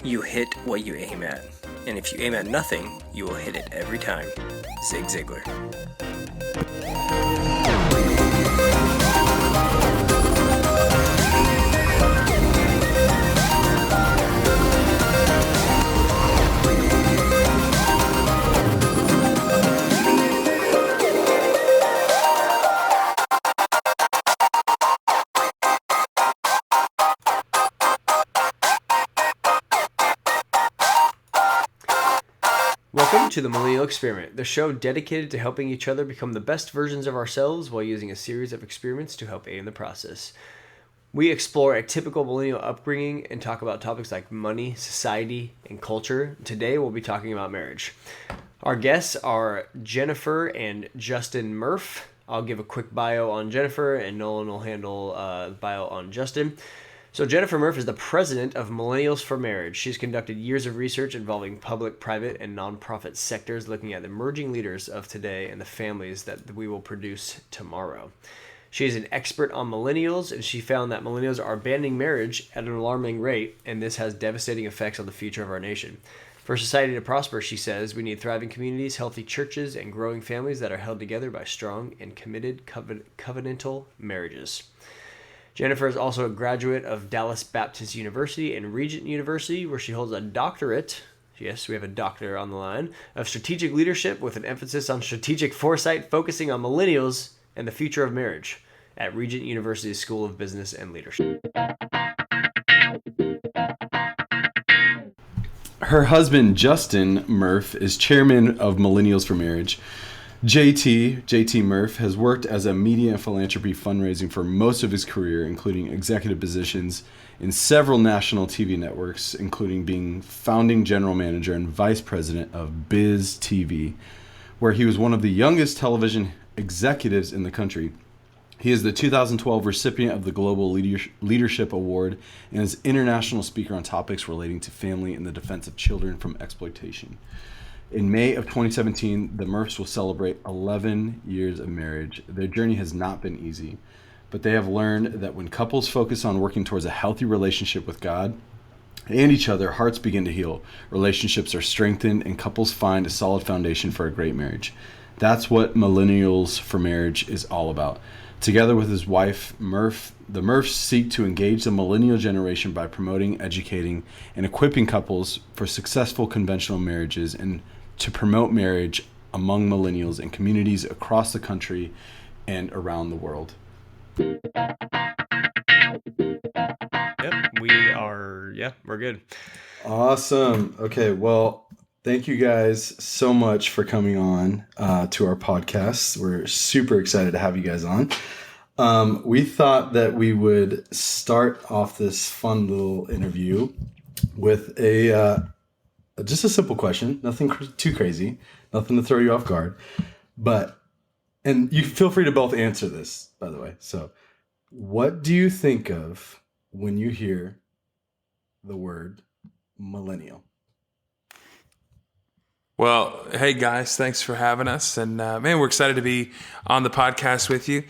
You hit what you aim at. And if you aim at nothing, you will hit it every time. Zig Ziglar. Welcome to the Millennial Experiment, the show dedicated to helping each other become the best versions of ourselves while using a series of experiments to help aid in the process. We explore a typical millennial upbringing and talk about topics like money, society, and culture. Today we'll be talking about marriage. Our guests are Jennifer and Justin Murff. I'll give a quick bio on Jennifer and Nolan will handle the bio on Justin. So Jennifer Murff is the President of Millennials for Marriage. She's conducted years of research involving public, private, and nonprofit sectors, looking at the emerging leaders of today and the families that we will produce tomorrow. She is an expert on millennials, and she found that millennials are abandoning marriage at an alarming rate, and this has devastating effects on the future of our nation. For society to prosper, she says, we need thriving communities, healthy churches, and growing families that are held together by strong and committed covenantal marriages. Jennifer is also a graduate of Dallas Baptist University and Regent University, where she holds a doctorate, yes, we have a doctor on the line, of strategic leadership with an emphasis on strategic foresight, focusing on millennials and the future of marriage at Regent University's School of Business and Leadership. Her husband, Justin Murff, is Chairman of Millennials for Marriage. J.T. Murff has worked as a media and philanthropy fundraising for most of his career, including executive positions in several national TV networks, including being founding general manager and vice president of Biz TV, where he was one of the youngest television executives in the country. He is the 2012 recipient of the Global Leadership Award and is international speaker on topics relating to family and the defense of children from exploitation. In May of 2017, the Murphs will celebrate 11 years of marriage. Their journey has not been easy, but they have learned that when couples focus on working towards a healthy relationship with God and each other, hearts begin to heal, relationships are strengthened, and couples find a solid foundation for a great marriage. That's what Millennials for Marriage is all about. Together with his wife, Murff, the Murphs seek to engage the millennial generation by promoting, educating, and equipping couples for successful conventional marriages and to promote marriage among millennials in communities across the country and around the world. Yep, we're good. Awesome. Okay, well, thank you guys so much for coming on to our podcast. We're super excited to have you guys on. We thought that we would start off this fun little interview with just a simple question, nothing too crazy, nothing to throw you off guard. And you feel free to both answer this, by the way. So, what do you think of when you hear the word millennial? Well, hey guys, thanks for having us. And man, we're excited to be on the podcast with you.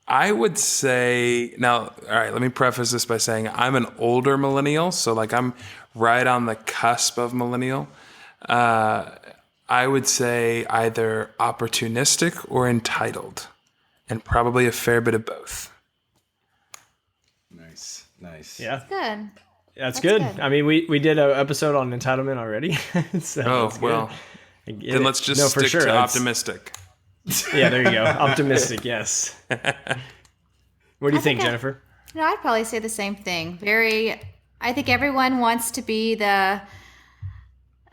I would say, now, all right, let me preface this by saying I'm an older millennial. So like I'm right on the cusp of millennial. I would say either opportunistic or entitled, and probably a fair bit of both. Nice. Yeah. Good. That's good. I mean, we did an episode on entitlement already. So then let's just stick to optimistic. Yeah, there you go. Optimistic, yes. What do you think, Jennifer? I'd probably say the same thing. I think everyone wants to be the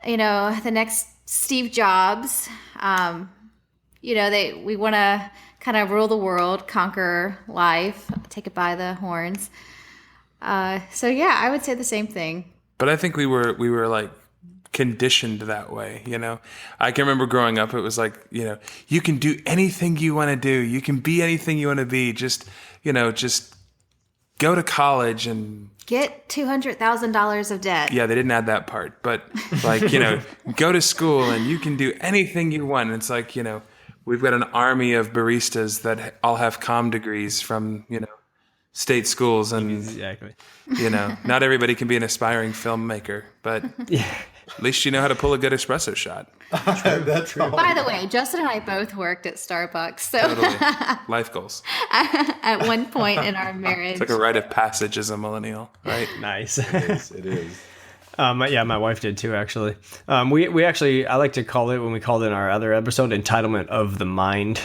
next Steve Jobs. We want to kind of rule the world, conquer life, take it by the horns. So yeah, I would say the same thing. But I think we were like conditioned that way, I can remember growing up, it was like, you can do anything you want to do. You can be anything you want to be. Just go to college and get $200,000 of debt. Yeah, they didn't add that part, but like, go to school and you can do anything you want. And it's like, we've got an army of baristas that all have comm degrees from, state schools, and Exactly. not everybody can be an aspiring filmmaker, but at least you know how to pull a good espresso shot. That's true. By the way, Justin and I both worked at Starbucks. So Totally. Life goals. at one point in our marriage. It's like a rite of passage as a millennial, right? Nice. It is. My wife did too, actually. We actually, I like to call it, when we called it in our other episode, entitlement of the mind.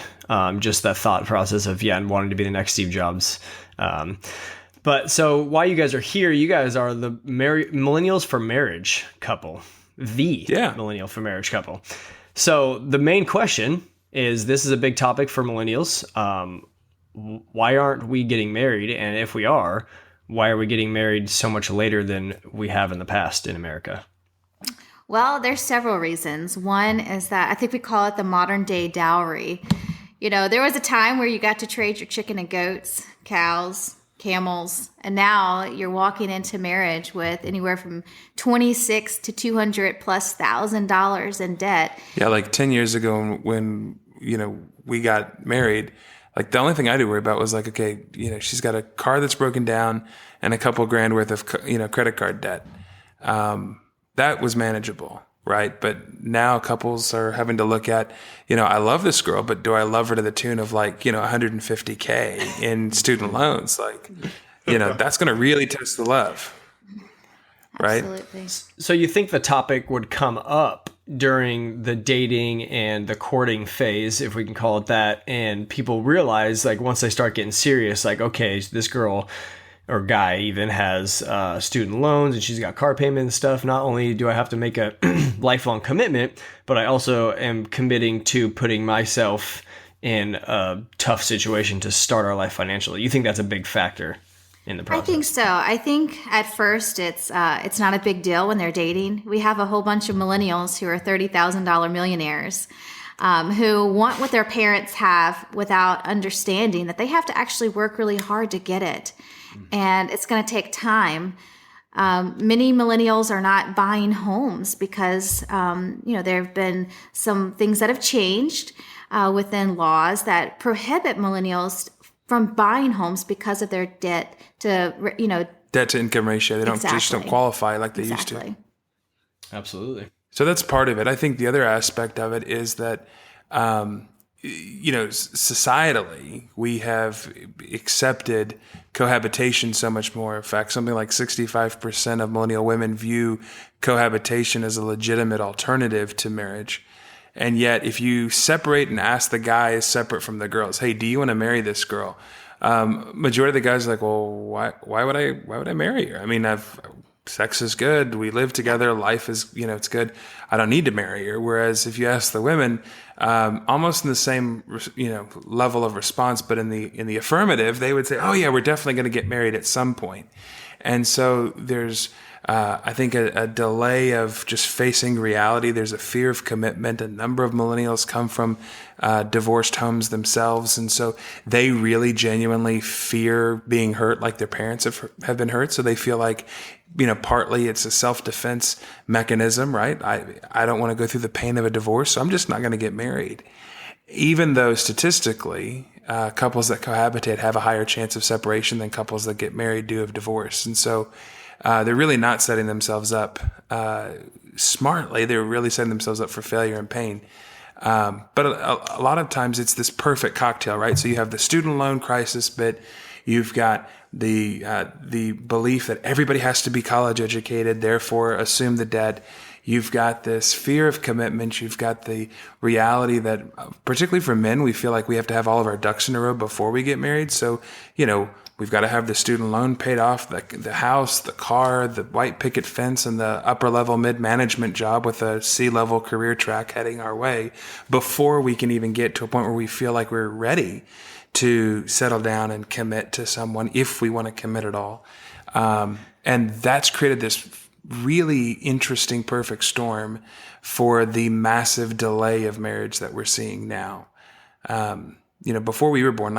Just that thought process of, wanting to be the next Steve Jobs. But so while you guys are here, you guys are the Millennials for Marriage couple. Millennial for Marriage couple. So the main question is, this is a big topic for millennials. Why aren't we getting married? And if we are, why are we getting married so much later than we have in the past in America? Well, there's several reasons. One is that I think we call it the modern day dowry. There was a time where you got to trade your chicken and goats, cows, camels, and now you're walking into marriage with anywhere from $26,000 to $200,000+ in debt. Yeah, like 10 years ago when we got married, like the only thing I had to worry about was like, okay, she's got a car that's broken down and a couple grand worth of credit card debt. That was manageable, right? But now couples are having to look at, I love this girl, but do I love her to the tune of like, $150K in student loans? Like, that's going to really test the love, right? Absolutely. So you think the topic would come up during the dating and the courting phase, if we can call it that, and people realize, like, once they start getting serious, like, okay, this girl or guy even has student loans and she's got car payment and stuff. Not only do I have to make a lifelong commitment, but I also am committing to putting myself in a tough situation to start our life financially. You think that's a big factor in the process? I think so. I think at first it's not a big deal when they're dating. We have a whole bunch of millennials who are $30,000 millionaires who want what their parents have without understanding that they have to actually work really hard to get it. And it's going to take time. Many millennials are not buying homes because, there have been some things that have changed within laws that prohibit millennials from buying homes because of their debt to income ratio. They just don't qualify like they used to. Absolutely. So that's part of it. I think the other aspect of it is that, societally, we have accepted cohabitation so much more. In fact, something like 65% of millennial women view cohabitation as a legitimate alternative to marriage. And yet, if you separate and ask the guys separate from the girls, hey, do you want to marry this girl? Majority of the guys are like, well, why would I marry her? I mean, sex is good. We live together. Life is, it's good. I don't need to marry her. Whereas if you ask the women, almost in the same, level of response, but in the affirmative, they would say, oh yeah, we're definitely going to get married at some point. And so there's, I think a delay of just facing reality. There's a fear of commitment. A number of millennials come from divorced homes themselves. And so they really genuinely fear being hurt like their parents have been hurt. So they feel like, partly it's a self-defense mechanism, right? I don't want to go through the pain of a divorce, so I'm just not going to get married. Even though statistically, couples that cohabitate have a higher chance of separation than couples that get married do of divorce. And so they're really not setting themselves up smartly. They're really setting themselves up for failure and pain. But a lot of times it's this perfect cocktail, right? So you have the student loan crisis bit. You've got the belief that everybody has to be college educated, therefore assume the debt. You've got this fear of commitment. You've got the reality that, particularly for men, we feel like we have to have all of our ducks in a row before we get married. So, we've got to have the student loan paid off, the house, the car, the white picket fence, and the upper level mid-management job with a C-level career track heading our way before we can even get to a point where we feel like we're ready to settle down and commit to someone, if we want to commit at all. And that's created this really interesting perfect storm for the massive delay of marriage that we're seeing now. Before we were born,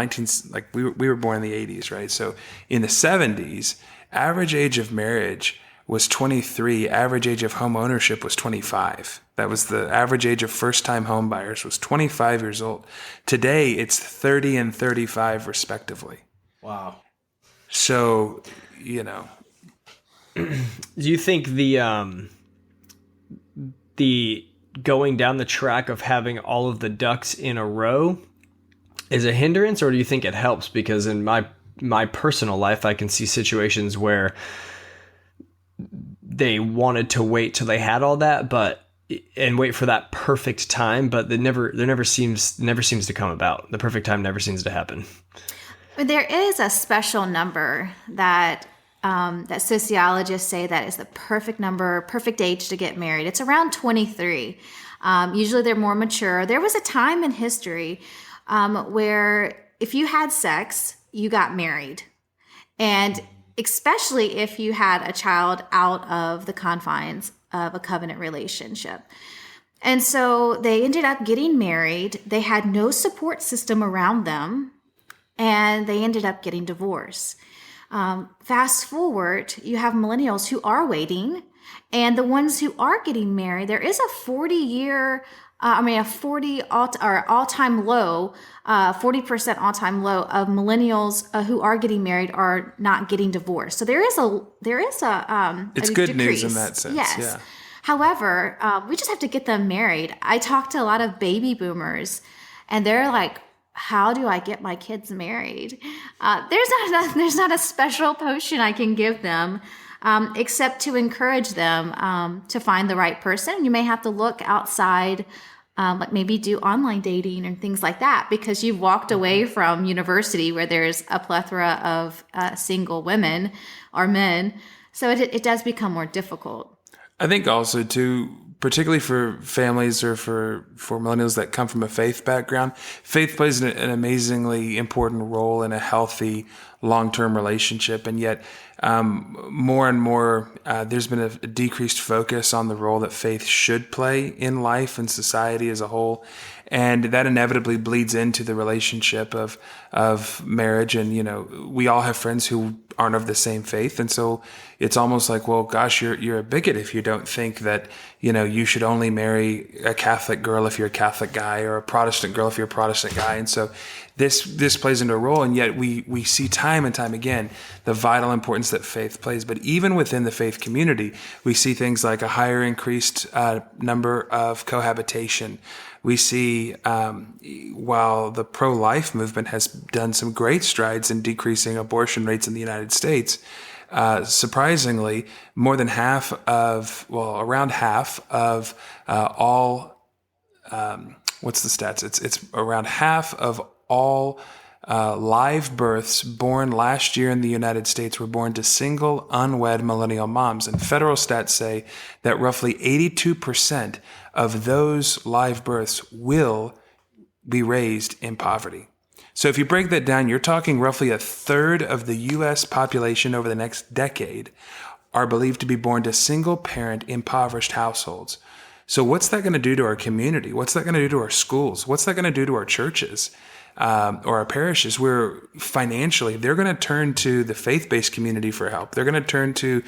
we were born in the 80s, right? So in the 70s, average age of marriage was 23. Average age of home ownership was 25. That was the average age of first-time home buyers was 25 years old. Today, it's 30 and 35 respectively. Wow. So, Do you think the going down the track of having all of the ducks in a row is a hindrance, or do you think it helps? Because in my personal life, I can see situations where they wanted to wait till they had all that, and wait for that perfect time, but there never seems to come about. The perfect time never seems to happen. There is a special number that sociologists say that is the perfect number, perfect age to get married. It's around 23. Usually they're more mature. There was a time in history where if you had sex, you got married. And especially if you had a child out of the confines of a covenant relationship. And so they ended up getting married. They had no support system around them, and they ended up getting divorced. Fast forward, you have millennials who are waiting, and the ones who are getting married, there is a 40-year, all-time low, 40% all-time low of millennials who are getting married are not getting divorced. So there is a it's a good decrease. news in that sense. Yes. Yeah. However, we just have to get them married. I talk to a lot of baby boomers, and they're like, how do I get my kids married? There's not a special potion I can give them, except to encourage them to find the right person. You may have to look outside, like maybe do online dating and things like that, because you've walked away from university where there's a plethora of single women or men. So it does become more difficult. I think also too, particularly for families or for millennials that come from a faith background, faith plays an amazingly important role in a healthy long-term relationship. And yet more and more, there's been a decreased focus on the role that faith should play in life and society as a whole. And that inevitably bleeds into the relationship of marriage. And, we all have friends who aren't of the same faith. And so it's almost like, well, gosh, you're a bigot if you don't think that, you should only marry a Catholic girl if you're a Catholic guy, or a Protestant girl if you're a Protestant guy. And so this plays into a role. And yet we see time and time again the vital importance that faith plays. But even within the faith community, we see things like a higher increased number of cohabitation. We see, while the pro-life movement has done some great strides in decreasing abortion rates in the United States, surprisingly, around half of all, what's the stats? It's around half of all live births born last year in the United States were born to single, unwed millennial moms. And federal stats say that roughly 82% of those live births will be raised in poverty. So if you break that down, you're talking roughly a third of the U.S. population over the next decade are believed to be born to single-parent, impoverished households. So what's that going to do to our community? What's that going to do to our schools? What's that going to do to our churches? Or our parishes, where financially they're going to turn to the faith-based community for help. They're going to turn to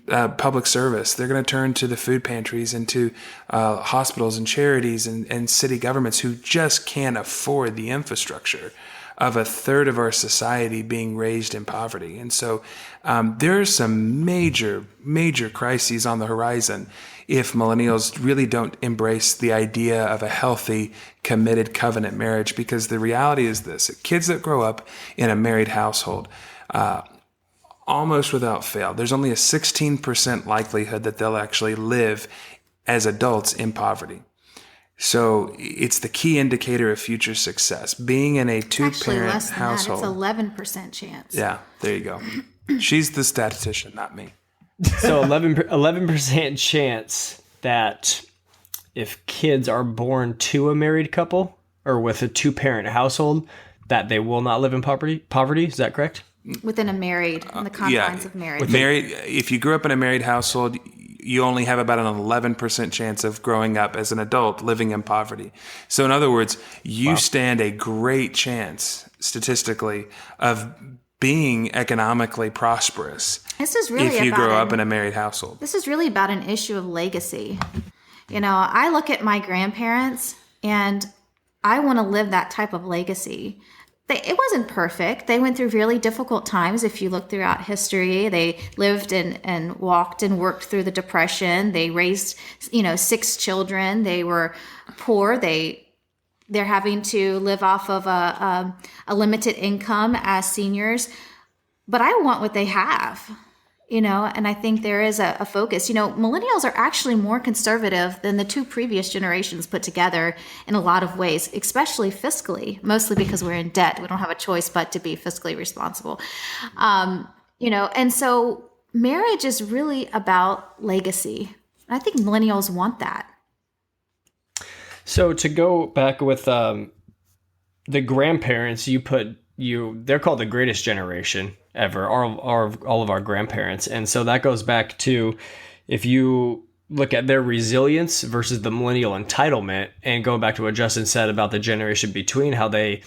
public service. They're going to turn to the food pantries and to hospitals and charities and city governments who just can't afford the infrastructure of a third of our society being raised in poverty. And so there are some major, major crises on the horizon if millennials really don't embrace the idea of a healthy, committed covenant marriage. Because the reality is this: kids that grow up in a married household, almost without fail, there's only a 16% likelihood that they'll actually live as adults in poverty. So it's the key indicator of future success. Being in a two-parent household. That. It's 11% chance. Yeah, there you go. She's the statistician, not me. So 11% chance that if kids are born to a married couple or with a two-parent household, that they will not live in poverty. Is that correct? Within in the confines of marriage. If you grew up in a married household, you only have about an 11% chance of growing up as an adult living in poverty. So in other words, you stand a great chance statistically of being economically prosperous if you grow up in a married household. This is really about an issue of legacy. I look at my grandparents and I want to live that type of legacy. it wasn't perfect. They went through really difficult times. If you look throughout history, they lived and walked and worked through the Depression. They raised, 6 children. They were poor. They're having to live off of a limited income as seniors. But I want what they have, and I think there is a focus. Millennials are actually more conservative than the 2 previous generations put together in a lot of ways, especially fiscally, mostly because we're in debt. We don't have a choice but to be fiscally responsible. And so marriage is really about legacy. I think millennials want that. So to go back with the grandparents, they're called the greatest generation ever, all of our grandparents. And so that goes back to, if you look at their resilience versus the millennial entitlement, and going back to what Justin said about the generation between, how they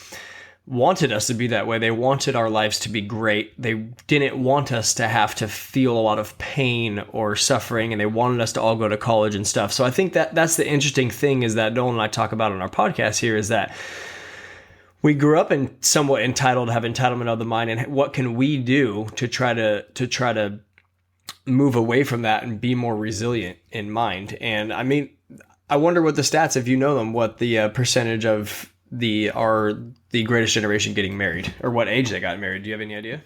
wanted us to be that way. They wanted our lives to be great. They didn't want us to have to feel a lot of pain or suffering, and they wanted us to all go to college and stuff. So I think that's the interesting thing, is that Nolan and I talk about on our podcast here, is that we grew up in somewhat entitled, have entitlement of the mind, and what can we do to try to move away from that and be more resilient in mind? And I mean, I wonder what the stats, if you know them, what the percentage of the greatest generation getting married, or what age they got married. Do you have any idea?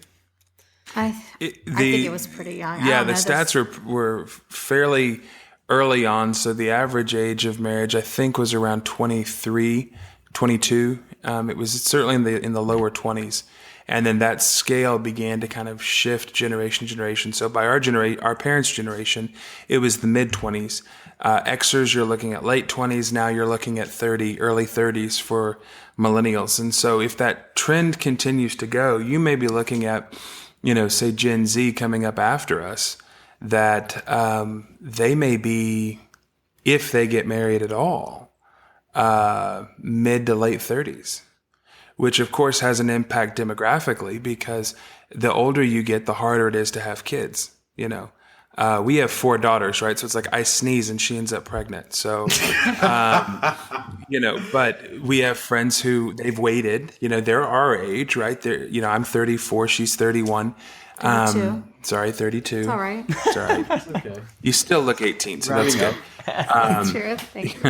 I think it was pretty young. Yeah, the stats were fairly early on. So the average age of marriage, I think, was around 23, 22. It was certainly in the lower 20s. And then that scale began to kind of shift generation to generation. So by our parents' generation, it was the mid-20s. Xers, you're looking at late 20s. Now you're looking at early 30s for millennials. And so if that trend continues to go, you may be looking at, say Gen Z coming up after us, that they may be, if they get married at all, mid to late 30s, which of course has an impact demographically, because the older you get, the harder it is to have kids. We have 4 daughters, right? So it's like I sneeze and she ends up pregnant. So, but we have friends who they've waited, they're our age, right? They're, I'm 34, she's 31. 32. Sorry, 32. It's all right. It's all right. It's okay. You still look 18, so that's good. That's true. Thank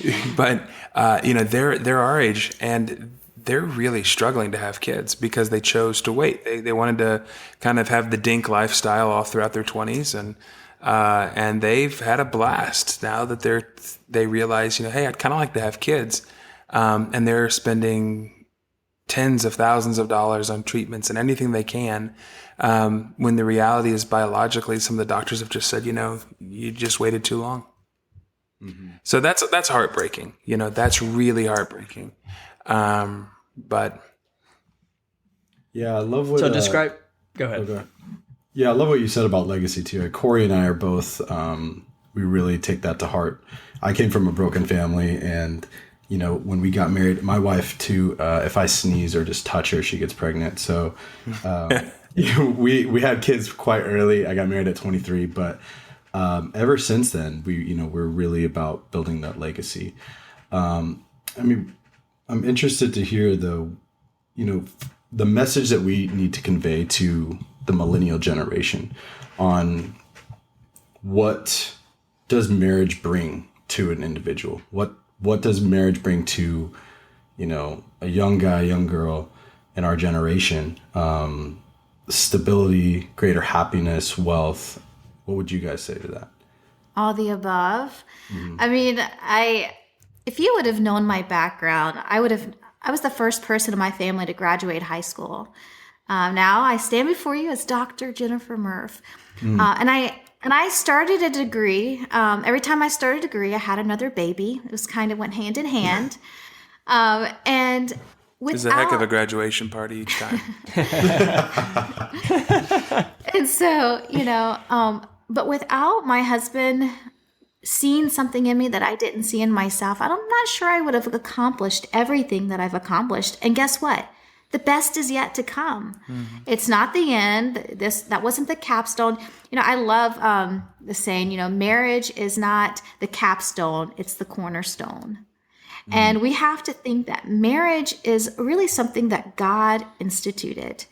you. But, they're our age, and they're really struggling to have kids because they chose to wait. They wanted to kind of have the dink lifestyle all throughout their 20s, and they've had a blast now that they realize, hey, I'd kind of like to have kids. And they're spending tens of thousands of dollars on treatments and anything they can, when the reality is, biologically, some of the doctors have just said, you just waited too long. Mm-hmm. So that's heartbreaking. That's really heartbreaking. But yeah, I love what. So describe. Go ahead. Okay. Yeah, I love what you said about legacy too. Corey and I are both. We really take that to heart. I came from a broken family, and when we got married, my wife too. If I sneeze or just touch her, she gets pregnant. So we had kids quite early. I got married at 23, but ever since then, we're really about building that legacy. I'm interested to hear the message that we need to convey to the millennial generation on what does marriage bring to an individual? What does marriage bring to, a young guy, young girl in our generation? Stability, greater happiness, wealth. What would you guys say to that? All the above. Mm-hmm. I mean, if you would have known my background, I was the first person in my family to graduate high school. Now I stand before you as Dr. Jennifer Murff. And I started a degree. Every time I started a degree, I had another baby. It was kind of went hand in hand. And it's a heck of a graduation party each time. And so, but without my husband seeing something in me that I didn't see in myself, I'm not sure I would have accomplished everything that I've accomplished. And guess what? The best is yet to come. Mm-hmm. It's not the end. That wasn't the capstone. I love the saying, marriage is not the capstone, it's the cornerstone. And we have to think that marriage is really something that God instituted.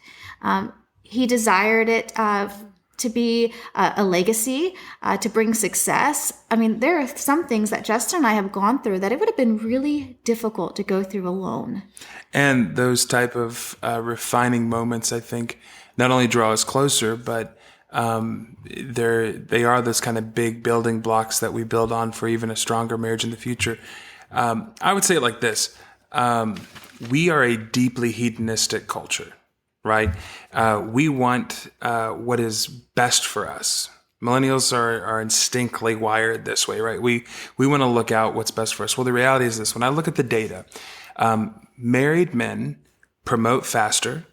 He desired it to be a legacy, to bring success. I mean, there are some things that Justin and I have gone through that it would have been really difficult to go through alone. And those type of refining moments, I think, not only draw us closer, but they are those kind of big building blocks that we build on for even a stronger marriage in the future. I would say it like this. We are a deeply hedonistic culture, right? We want what is best for us. Millennials are instinctively wired this way, right? We want to look out what's best for us. Well, the reality is this. When I look at the data, married men promote faster.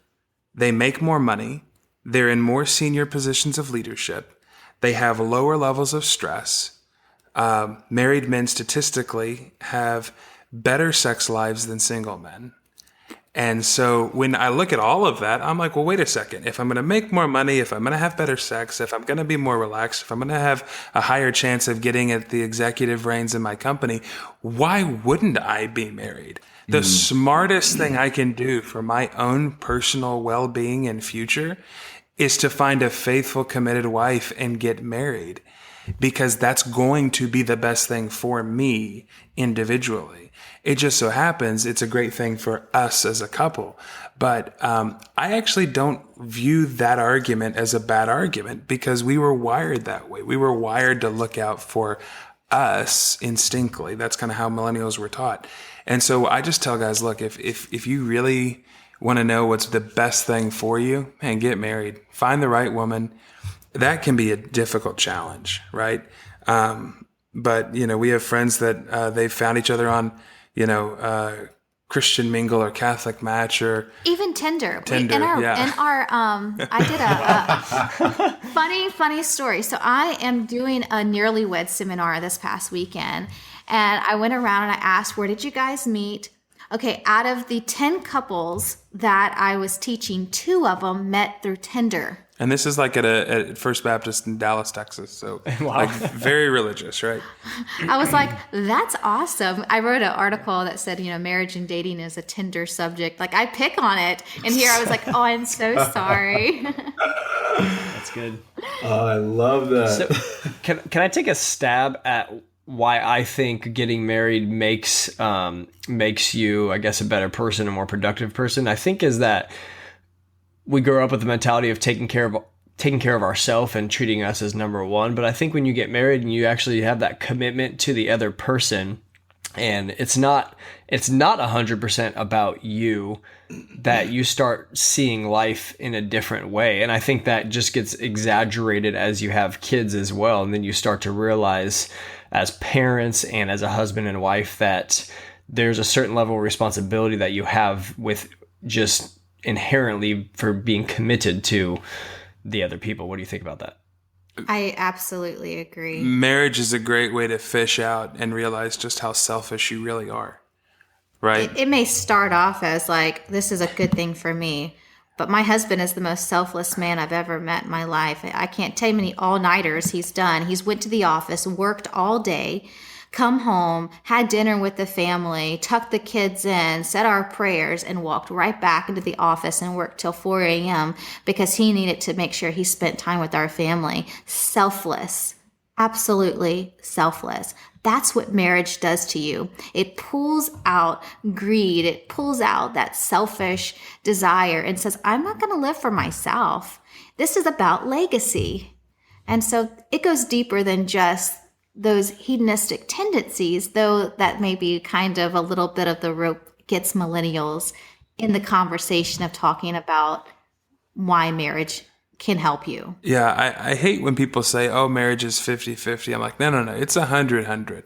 They make more money. They're in more senior positions of leadership. They have lower levels of stress. Married men statistically have better sex lives than single men. And so when I look at all of that, I'm like, well, wait a second. If I'm going to make more money, if I'm going to have better sex, if I'm going to be more relaxed, if I'm going to have a higher chance of getting at the executive reins in my company, why wouldn't I be married? The smartest thing I can do for my own personal well-being and future is to find a faithful, committed wife and get married, because that's going to be the best thing for me individually. It just so happens it's a great thing for us as a couple. But I actually don't view that argument as a bad argument, because we were wired that way. We were wired to look out for us instinctively. That's kind of how millennials were taught. And so I just tell guys, look, if you really want to know what's the best thing for you, man, get married. Find the right woman. That can be a difficult challenge, right? But, we have friends that they've found each other on, Christian Mingle or Catholic Match or even Tinder. I did a funny story. So I am doing a nearly wed seminar this past weekend, and I went around and I asked, where did you guys meet? Okay, out of the 10 couples that I was teaching, 2 of them met through Tinder. And this is like at First Baptist in Dallas, Texas. So like very religious, right? I was like, that's awesome. I wrote an article that said, marriage and dating is a Tinder subject. Like, I pick on it. And here I was like, oh, I'm so sorry. That's good. Oh, I love that. So, can I take a stab at why I think getting married makes you, I guess, a better person, a more productive person? I think is that we grow up with the mentality of taking care of ourselves and treating us as number one. But I think when you get married and you actually have that commitment to the other person, and it's not 100% about you, that you start seeing life in a different way. And I think that just gets exaggerated as you have kids as well. And then you start to realize as parents and as a husband and wife that there's a certain level of responsibility that you have with just inherently for being committed to the other people. What do you think about that? I absolutely agree. Marriage is a great way to fish out and realize just how selfish you really are, right? It may start off as like, this is a good thing for me, but my husband is the most selfless man I've ever met in my life. I can't tell you how many all-nighters he's done. He's went to the office, worked all day, come home, had dinner with the family, tucked the kids in, said our prayers, and walked right back into the office and worked till 4 a.m. because he needed to make sure he spent time with our family. Selfless. Absolutely selfless. That's what marriage does to you. It pulls out greed. It pulls out that selfish desire and says, I'm not going to live for myself. This is about legacy. And so it goes deeper than just those hedonistic tendencies, though that may be kind of a little bit of the rope gets millennials in the conversation of talking about why marriage can help you. Yeah, I hate when people say, oh, marriage is 50-50. I'm like, no, it's 100-100.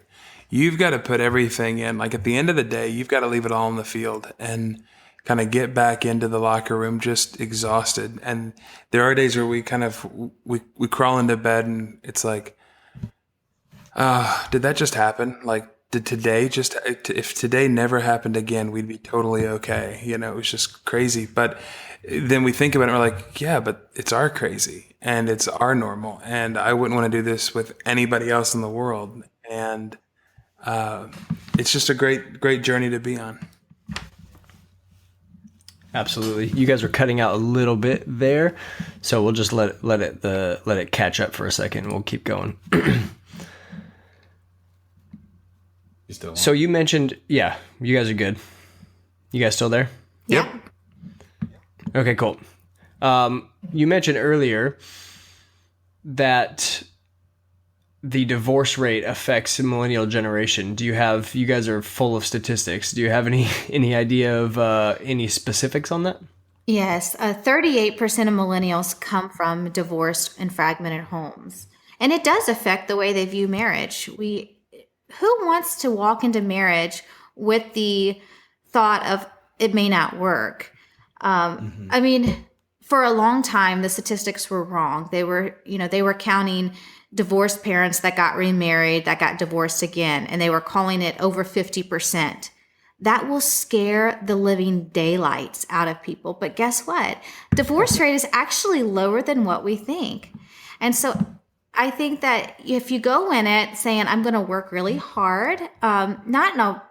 You've got to put everything in. Like at the end of the day, you've got to leave it all in the field and kind of get back into the locker room just exhausted. And there are days where we crawl into bed and it's like, did that just happen? Like, did today if today never happened again, we'd be totally okay. It was just crazy. But then we think about it and we're like, yeah, but it's our crazy and it's our normal. And I wouldn't want to do this with anybody else in the world. And it's just a great journey to be on. Absolutely. You guys are cutting out a little bit there, so we'll just let it catch up for a second. We'll keep going. You still on? So you mentioned, yeah, you guys are good. You guys still there? Yep. Okay, cool. You mentioned earlier that the divorce rate affects the millennial generation. You guys are full of statistics. Do you have any idea of any specifics on that? Yes, 38% of millennials come from divorced and fragmented homes. And it does affect the way they view marriage. Who wants to walk into marriage with the thought of it may not work? I mean, for a long time, the statistics were wrong. They were counting divorced parents that got remarried, that got divorced again, and they were calling it over 50%. That will scare the living daylights out of people. But guess what? Divorce rate is actually lower than what we think. And so I think that if you go in it saying, I'm going to work really hard, not no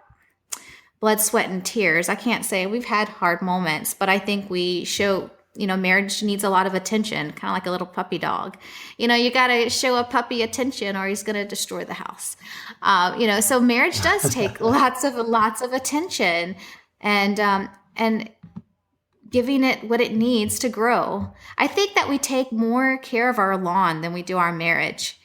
blood, sweat, and tears. I can't say we've had hard moments, but I think we show, marriage needs a lot of attention, kind of like a little puppy dog. You got to show a puppy attention or he's going to destroy the house. So marriage does take lots of attention and giving it what it needs to grow. I think that we take more care of our lawn than we do our marriage.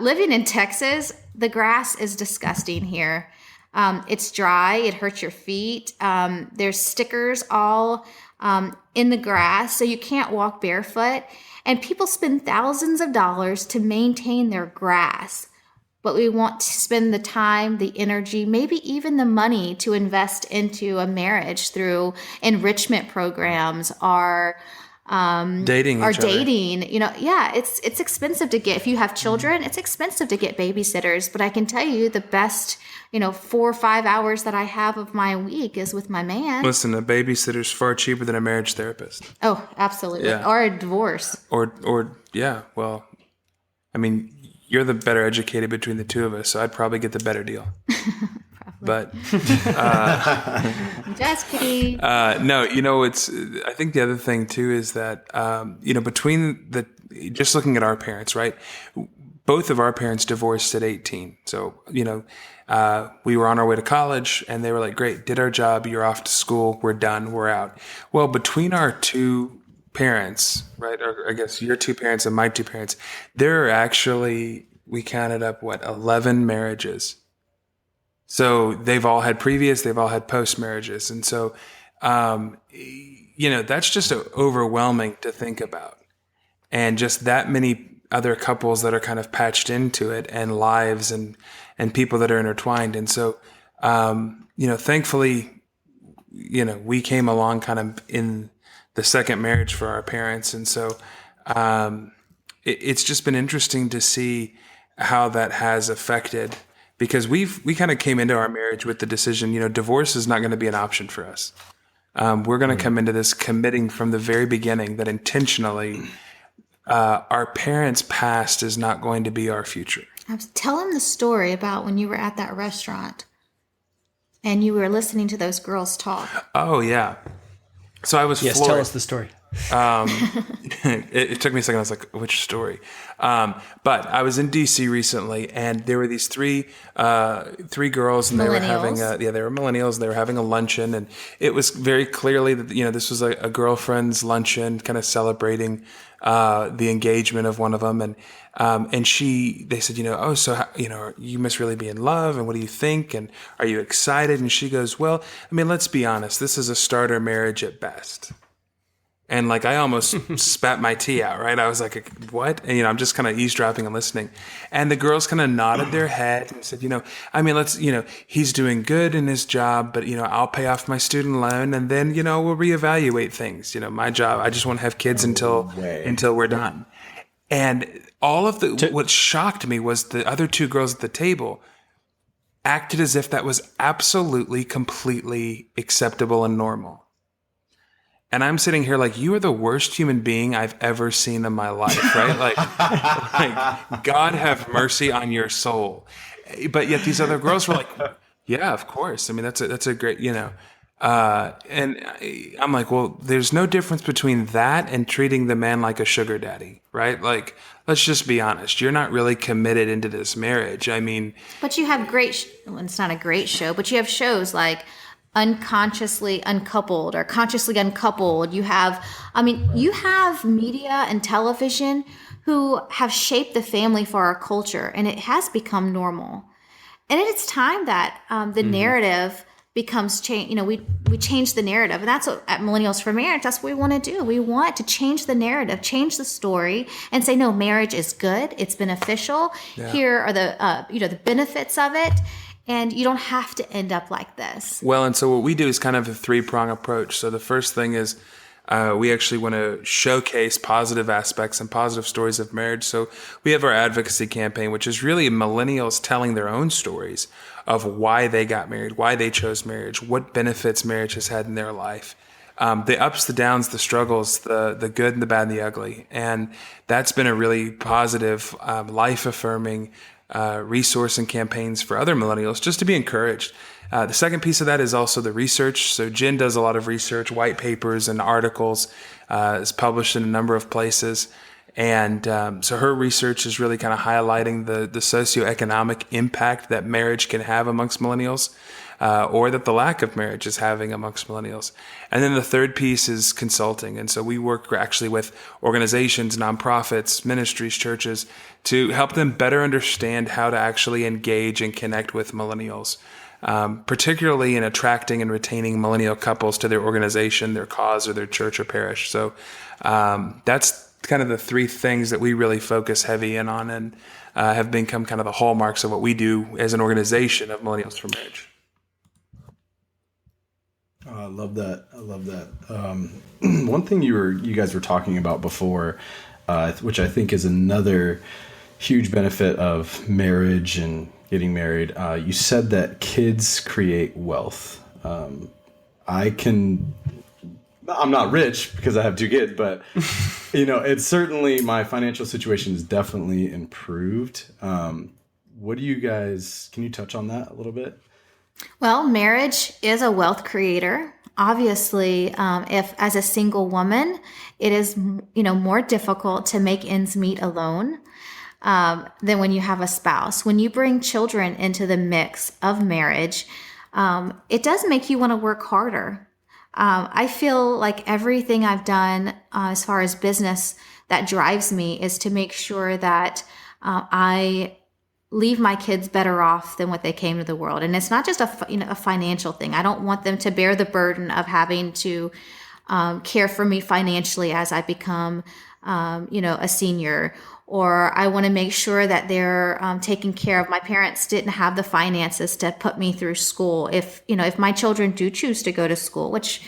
Living in Texas, the grass is disgusting here. It's dry. It hurts your feet. There's stickers all in the grass, so you can't walk barefoot. And people spend thousands of dollars to maintain their grass. But we want to spend the time, the energy, maybe even the money to invest into a marriage through enrichment programs or dating. It's expensive to get. If you have children, it's expensive to get babysitters. But I can tell you the best, 4 or 5 hours that I have of my week is with my man. Listen, a babysitter's far cheaper than a marriage therapist. Oh, absolutely. Yeah. Or a divorce. Or yeah. Well, I mean, you're the better educated between the two of us, so I'd probably get the better deal. But Just kidding. no, I think the other thing too is that between just looking at our parents, right? Both of our parents divorced at 18. So, we were on our way to college and they were like, great, did our job, you're off to school, we're done, we're out. Well, between our two parents, right, or I guess your two parents and my two parents, there are actually, we counted up 11 marriages. So they've all had previous, they've all had post marriages. And so, that's just overwhelming to think about. And just that many other couples that are kind of patched into it and lives and people that are intertwined. And so, thankfully, we came along kind of in the second marriage for our parents. And so, it's just been interesting to see how that has affected, because we kind of came into our marriage with the decision, divorce is not going to be an option for us. We're going to come into this committing from the very beginning that intentionally our parents' past is not going to be our future. Tell him the story about when you were at that restaurant and you were listening to those girls talk. Oh, yeah. So I was floored. Yes, tell us the story. It took me a second. I was like, which story? But I was in DC recently, and there were these three girls, and they were having they were millennials, and they were having a luncheon, and it was very clearly that this was a girlfriend's luncheon, kind of celebrating the engagement of one of them, and they said, so you must really be in love, and what do you think, and are you excited? And she goes, well, I mean, let's be honest, this is a starter marriage at best. And I almost spat my tea out, right? I was like, what? And, I'm just kind of eavesdropping and listening. And the girls kind of nodded their head and said, let's, he's doing good in his job, but, I'll pay off my student loan and then, we'll reevaluate things. My job, I just want to have kids until we're done. And all of what shocked me was the other two girls at the table acted as if that was absolutely, completely acceptable and normal. And I'm sitting here like, you are the worst human being I've ever seen in my life, right? Like God have mercy on your soul. but yet these other girls were like, yeah, of course. I mean, that's a great, and I'm like, well, there's no difference between that and treating the man like a sugar daddy, right? Like, let's just be honest. You're not really committed into this marriage. I mean, But you have well, it's not a great show, but you have shows like Unconsciously Uncoupled or Consciously Uncoupled. You have media and television who have shaped the family for our culture, and it has become normal. And it's time that the narrative becomes change. We change the narrative, and that's what at Millennials for Marriage. That's what we want to do. We want to change the narrative, change the story, and say, no, marriage is good. It's beneficial. Yeah. Here are the benefits of it, and you don't have to end up like this. Well, and so what we do is kind of a 3-prong approach. So the first thing is we actually want to showcase positive aspects and positive stories of marriage. So we have our advocacy campaign, which is really millennials telling their own stories of why they got married, why they chose marriage, what benefits marriage has had in their life, the ups, the downs, the struggles, the good and the bad and the ugly. And that's been a really positive, life-affirming resource and campaigns for other millennials just to be encouraged. The second piece of that is also the research. So Jen does a lot of research, white papers and articles, is published in a number of places. And so her research is really kind of highlighting the socioeconomic impact that marriage can have amongst millennials, or that the lack of marriage is having amongst millennials. And then the third piece is consulting. And so we work actually with organizations, nonprofits, ministries, churches to help them better understand how to actually engage and connect with millennials. Particularly in attracting and retaining millennial couples to their organization, their cause, or their church or parish. So that's kind of the 3 things that we really focus heavy in on and have become kind of the hallmarks of what we do as an organization of Millennials for Marriage. I love that. One thing you guys were talking about before, which I think is another huge benefit of marriage and getting married. You said that kids create wealth. I'm not rich because I have 2 kids, but it's certainly, my financial situation is definitely improved. What do you guys, can you touch on that a little bit? Well, marriage is a wealth creator. Obviously, if as a single woman, it is, more difficult to make ends meet alone. Than when you have a spouse. When you bring children into the mix of marriage, it does make you want to work harder. I feel like everything I've done as far as business that drives me is to make sure that I leave my kids better off than what they came to the world. And it's not just a financial thing. I don't want them to bear the burden of having to care for me financially as I become, a senior. Or I want to make sure that they're taken care of. My parents didn't have the finances to put me through school. If my children do choose to go to school, which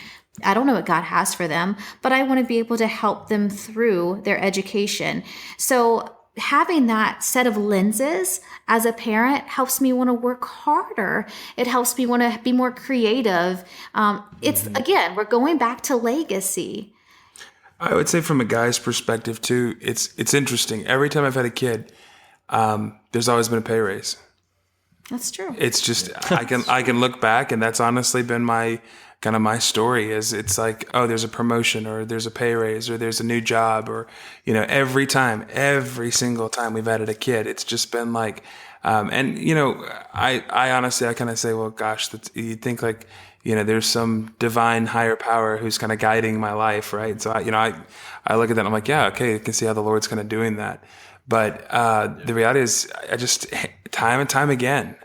I don't know what God has for them, but I want to be able to help them through their education. So having that set of lenses as a parent helps me want to work harder. It helps me want to be more creative. Again, we're going back to legacy. I would say from a guy's perspective too, it's interesting. Every time I've had a kid, there's always been a pay raise. That's true. It's just I can look back, and that's honestly been my story. Is it's like, oh, there's a promotion, or there's a pay raise, or there's a new job, or every single time we've added a kid, it's just been like, I honestly I kind of say, well, gosh, you'd think like, there's some divine higher power who's kind of guiding my life, right? So I look at that and I'm like, yeah, okay, I can see how the Lord's kind of doing that. But the reality is, I just time and time again,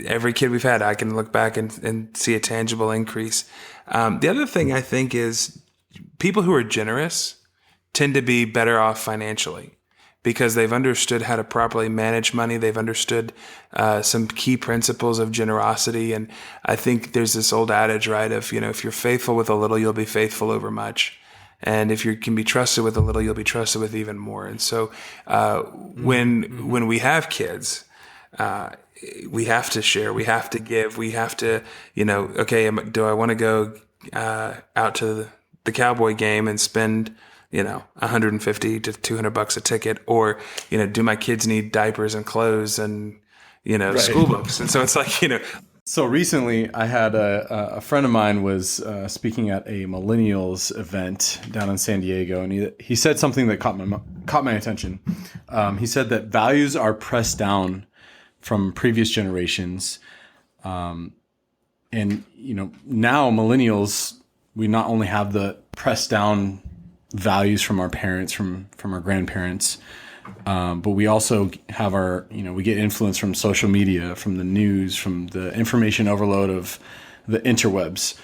every kid we've had, I can look back and see a tangible increase. The other thing I think is people who are generous tend to be better off financially, because they've understood how to properly manage money. They've understood some key principles of generosity. And I think there's this old adage, right, of, if you're faithful with a little, you'll be faithful over much. And if you can be trusted with a little, you'll be trusted with even more. And so when we have kids, we have to share, we have to give, we have to, okay, do I want to go out to the Cowboy game and spend $150 to $200 a ticket, or do my kids need diapers and clothes and school books. And so it's like, So recently, I had a friend of mine was speaking at a Millennials event down in San Diego, and he said something that caught my attention. He said that values are pressed down from previous generations, and now Millennials, we not only have the pressed down values from our parents, from our grandparents. But we also have we get influence from social media, from the news, from the information overload of the interwebs.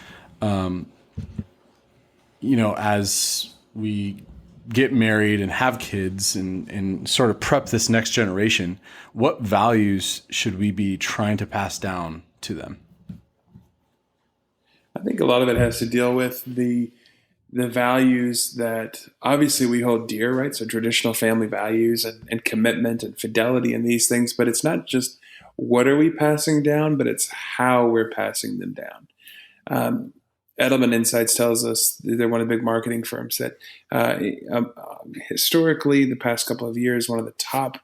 As we get married and have kids and sort of prep this next generation, what values should we be trying to pass down to them? I think a lot of it has to deal with the values that obviously we hold dear, right? So traditional family values and commitment and fidelity and these things, but it's not just what are we passing down, but it's how we're passing them down. Edelman Insights tells us, they're one of the big marketing firms, that historically, the past couple of years, one of the top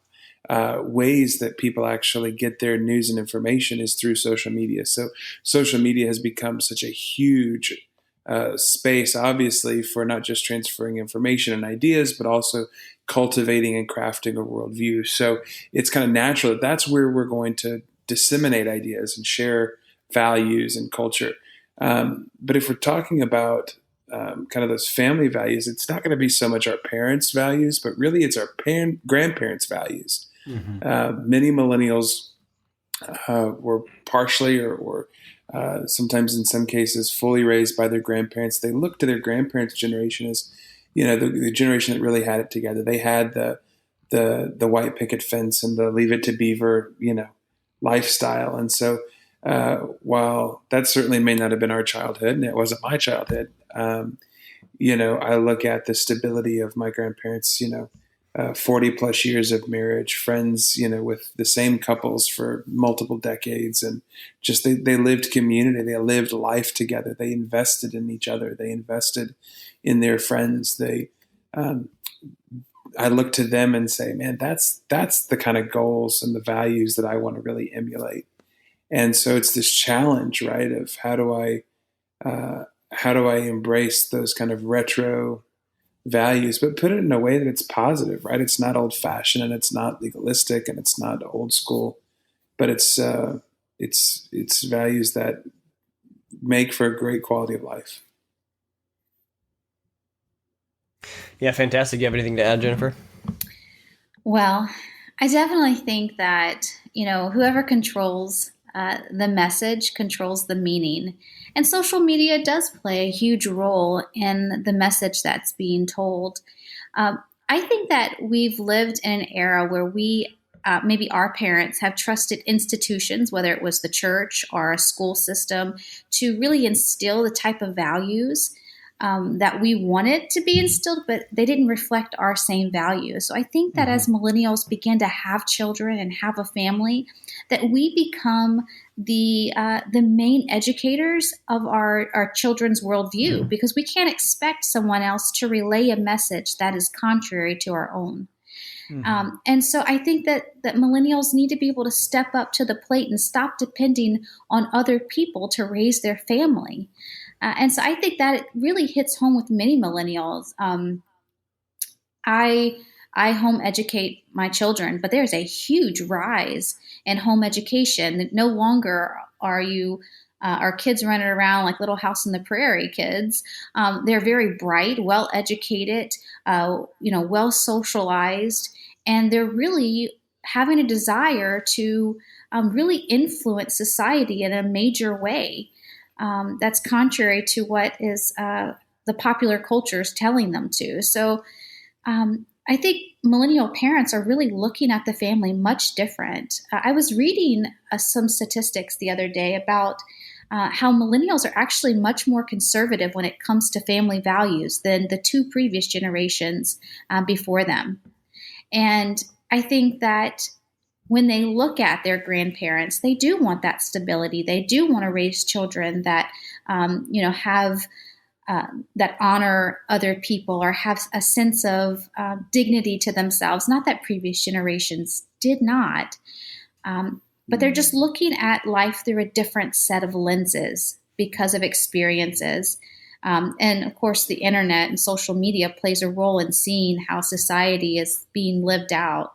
ways that people actually get their news and information is through social media. So social media has become such a huge space, obviously, for not just transferring information and ideas, but also cultivating and crafting a worldview. So it's kind of natural that that's where we're going to disseminate ideas and share values and culture. But if we're talking about kind of those family values, it's not going to be so much our parents' values, but really it's our grandparents' values. Mm-hmm. Many millennials were partially or sometimes in some cases fully raised by their grandparents. They look to their grandparents' generation as, the generation that really had it together. They had the white picket fence and the leave it to beaver, lifestyle. And so while that certainly may not have been our childhood, and it wasn't my childhood, I look at the stability of my grandparents, 40 plus years of marriage, friends, with the same couples for multiple decades, and just they lived community, they lived life together, they invested in each other, they invested in their friends. I look to them and say, man, that's the kind of goals and the values that I want to really emulate. And so it's this challenge, right, of how do I embrace those kind of retro values, but put it in a way that it's positive, right? It's not old fashioned and it's not legalistic and it's not old school, but it's values that make for a great quality of life. Yeah, fantastic. You have anything to add, Jennifer? Well, I definitely think that, whoever controls the message controls the meaning. And social media does play a huge role in the message that's being told. I think that we've lived in an era where we, maybe our parents, have trusted institutions, whether it was the church or a school system, to really instill the type of values that we wanted to be instilled, but they didn't reflect our same values. So I think that as millennials begin to have children and have a family, that we become the main educators of our children's worldview, because we can't expect someone else to relay a message that is contrary to our own. And so I think that millennials need to be able to step up to the plate and stop depending on other people to raise their family. And so I think that it really hits home with many millennials. I home educate my children, but there's a huge rise in home education. That no longer are kids running around like Little House on the Prairie kids. They're very bright, well educated, well socialized, and they're really having a desire to really influence society in a major way. That's contrary to what is the popular culture is telling them to. So I think millennial parents are really looking at the family much different. I was reading some statistics the other day about how millennials are actually much more conservative when it comes to family values than the two previous generations before them. And I think that when they look at their grandparents, they do want that stability. They do want to raise children that, have that honor other people or have a sense of dignity to themselves. Not that previous generations did not. but they're just looking at life through a different set of lenses because of experiences. And of course, the internet and social media plays a role in seeing how society is being lived out.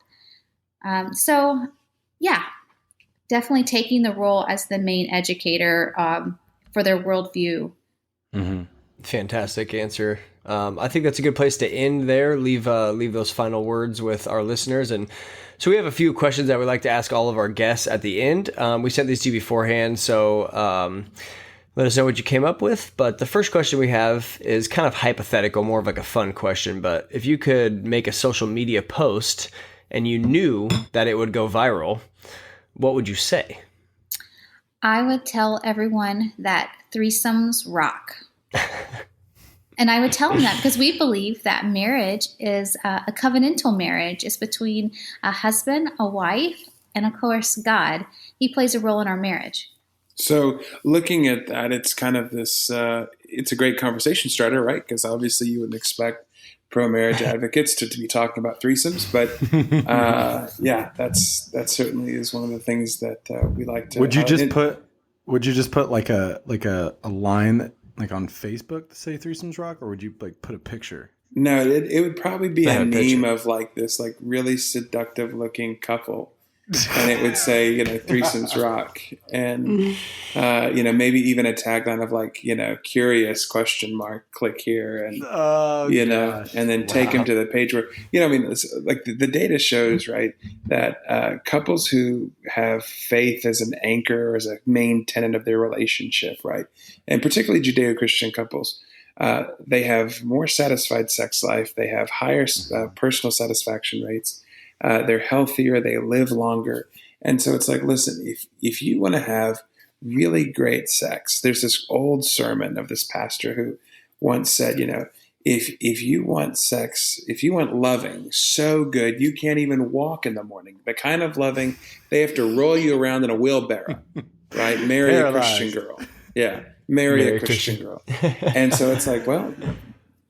So, yeah, definitely taking the role as the main educator for their worldview. Mm-hmm. Fantastic answer. I think that's a good place to end there. Leave those final words with our listeners. And so we have a few questions that we like to ask all of our guests at the end. We sent these to you beforehand, so let us know what you came up with. But the first question we have is kind of hypothetical, more of like a fun question. But if you could make a social media post and you knew that it would go viral, what would you say? I would tell everyone that threesomes rock. And I would tell them that because we believe that marriage is a covenantal marriage. It's between a husband, a wife, and of course, God. He plays a role in our marriage. So looking at that, it's kind of this, it's a great conversation starter, right? Because obviously you wouldn't expect pro-marriage advocates to be talking about threesomes. But yeah, that certainly is one of the things that we like to. Would you just put like a line like on Facebook to say threesomes rock, or would you like put a picture? No, it would probably be a meme of like this like really seductive looking couple. And it would say, threesomes rock. And, maybe even a tagline of like, curious ? Click here. And, and then take them to the page where, it's like the data shows, right, that couples who have faith as an anchor, as a main tenet of their relationship, right, and particularly Judeo-Christian couples, they have more satisfied sex life. They have higher personal satisfaction rates. They're healthier, they live longer. And so it's like, listen, if you want to have really great sex, there's this old sermon of this pastor who once said, if you want sex, if you want loving so good, you can't even walk in the morning. The kind of loving, they have to roll you around in a wheelbarrow, right? Marry a Christian girl. Yeah, marry a Christian girl. And so it's like, well,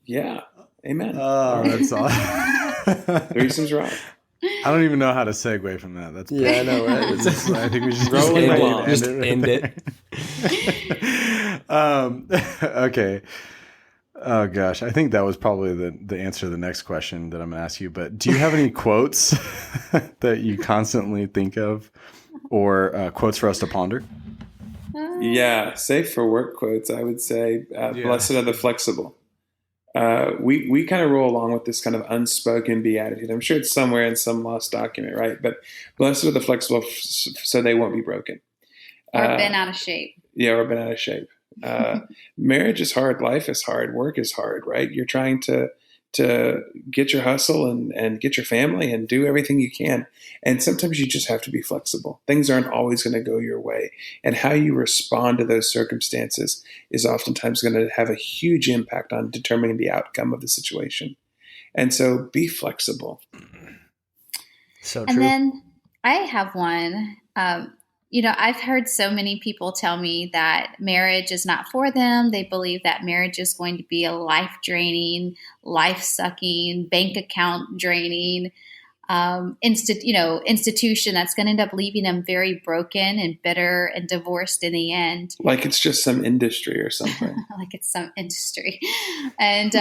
yeah, amen. Oh, that's awesome. Threesomes rock. I don't even know how to segue from that. That's I know, right? I think we just rolling along. Just end it. Okay. Oh gosh, I think that was probably the answer to the next question that I'm going to ask you. But do you have any quotes that you constantly think of, or quotes for us to ponder? Yeah, safe for work quotes. I would say, "Blessed are the flexible." We kind of roll along with this kind of unspoken beatitude. I'm sure it's somewhere in some lost document, right? But blessed are the flexible, so they won't be broken. Or bent out of shape. Yeah, or bent out of shape. Marriage is hard. Life is hard. Work is hard, right? You're trying to get your hustle and get your family and do everything you can. And sometimes you just have to be flexible. Things aren't always going to go your way. And how you respond to those circumstances is oftentimes going to have a huge impact on determining the outcome of the situation. And so be flexible. So true. And then I have one. I've heard so many people tell me that marriage is not for them. They believe that marriage is going to be a life-draining, life-sucking, bank account draining institution that's going to end up leaving them very broken and bitter and divorced in the end. Like it's just some industry or something. Like it's some industry. And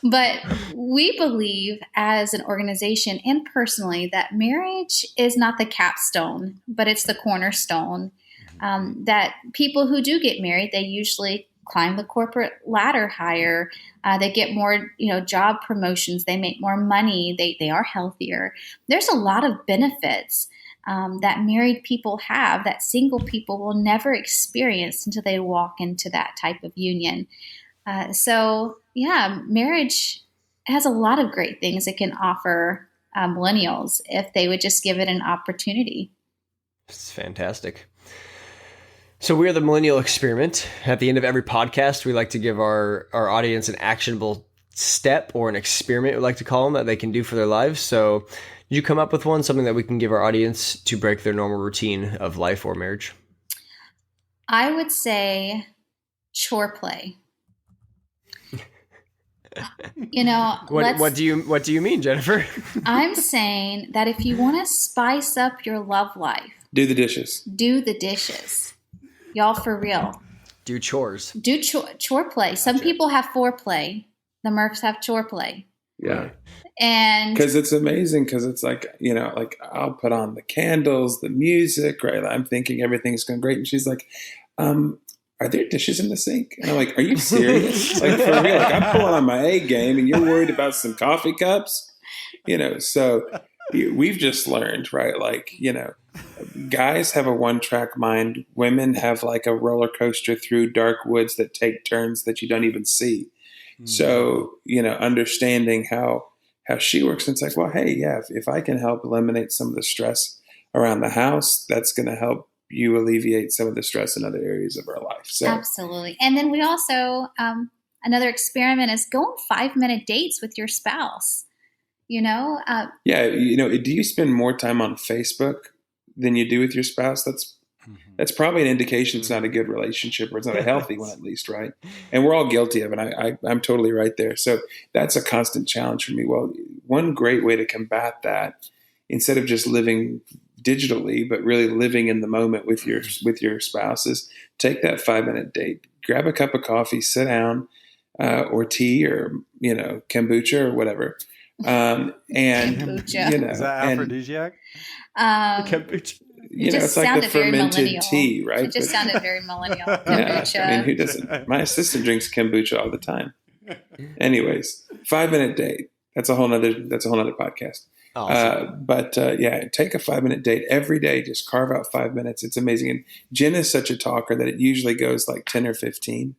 but we believe as an organization and personally that marriage is not the capstone, but it's the cornerstone. That people who do get married, they usually climb the corporate ladder higher. They get more, job promotions. They make more money. They are healthier. There's a lot of benefits that married people have that single people will never experience until they walk into that type of union. Marriage has a lot of great things it can offer millennials if they would just give it an opportunity. It's fantastic. So we are the Millennial Experiment. At the end of every podcast, we like to give our audience an actionable step or an experiment, we like to call them, that they can do for their lives. So did you come up with one, something that we can give our audience to break their normal routine of life or marriage? I would say chore play. What do you mean, Jennifer? I'm saying that if you want to spice up your love life, Do the dishes. Y'all, for real. Do chores. Do chore play. Some people have foreplay. The Murphs have chore play. Yeah. And because it's amazing, because it's like, like I'll put on the candles, the music, right? I'm thinking everything's going great. And she's like, are there dishes in the sink? And I'm like, are you serious? Like, for real? Like, I'm pulling on my A game and you're worried about some coffee cups? So we've just learned, right? Like, guys have a one-track mind. Women have like a roller coaster through dark woods that take turns that you don't even see. So, understanding how she works, and it's like, well, hey, yeah, if I can help eliminate some of the stress around the house, that's going to help you alleviate some of the stress in other areas of our life. So absolutely. And then we also, another experiment is go on 5-minute dates with your spouse. do you spend more time on Facebook than you do with your spouse? That's probably an indication it's not a good relationship, or it's not a healthy one, at least, right? And we're all guilty of it. I'm totally right there. So that's a constant challenge for me. Well, one great way to combat that, instead of just living digitally, but really living in the moment with your spouse, is take that 5-minute date, grab a cup of coffee, sit down, or tea, or kombucha or whatever. And kombucha. Is that aphrodisiac? Kombucha. It's like the fermented tea, right? It just sounded very millennial. Kombucha. Yeah, I mean, who doesn't? My assistant drinks kombucha all the time. Anyways, 5-minute date. That's a whole nother podcast. Awesome. Take a 5-minute date every day. Just carve out 5 minutes. It's amazing. And Jen is such a talker that it usually goes like 10 or 15.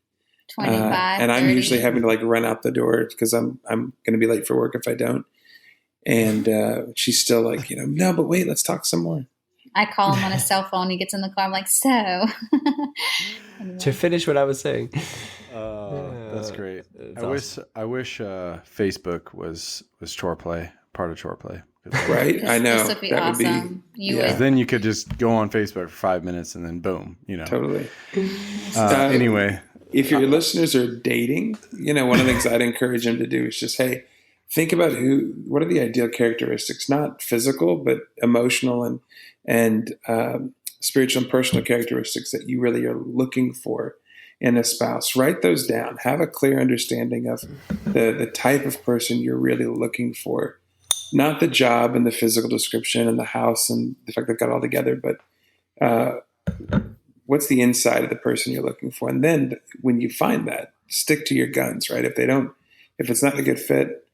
25, and I'm 30. usually having to like run out the door because I'm going to be late for work if I don't. And she's still like, no, but wait, let's talk some more. I call him on his cell phone. He gets in the car. I'm like, so. Anyway. To finish what I was saying. That's great. Awesome. I wish Facebook was chore play, part of chore play. Right? I know. This would be that awesome. would be, Then you could just go on Facebook for 5 minutes and then boom, Totally. Anyway. If your listeners are dating, one of the things I'd encourage them to do is just, hey, think about what are the ideal characteristics, not physical, but emotional and spiritual and personal characteristics that you really are looking for in a spouse. Write those down. Have a clear understanding of the type of person you're really looking for. Not the job and the physical description and the house and the fact they've got it all together, but what's the inside of the person you're looking for? And then when you find that, stick to your guns, right? If it's not a good fit,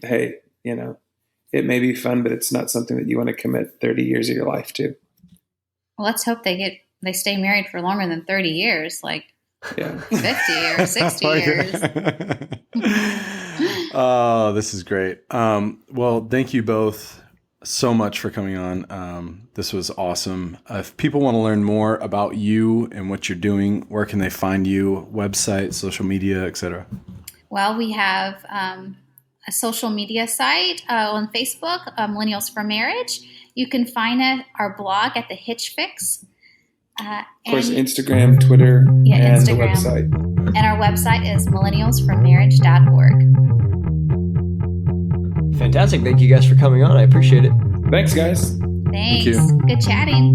hey, it may be fun, but it's not something that you want to commit 30 years of your life to. Well, let's hope they stay married for longer than 30 years, like 50 or 60 years. Oh, this is great. Well, thank you both so much for coming on. This was awesome. If people want to learn more about you and what you're doing, where can they find you? Website, social media, etc. Well, we have a social media site on Facebook, Millennials for Marriage. You can find our blog at the Hitch Fix. Of course, Instagram, Twitter, and Instagram. The website. And our website is millennialsformarriage.org. Fantastic. Thank you guys for coming on. I appreciate it. Thanks, guys. Thanks. Thank you. Good chatting.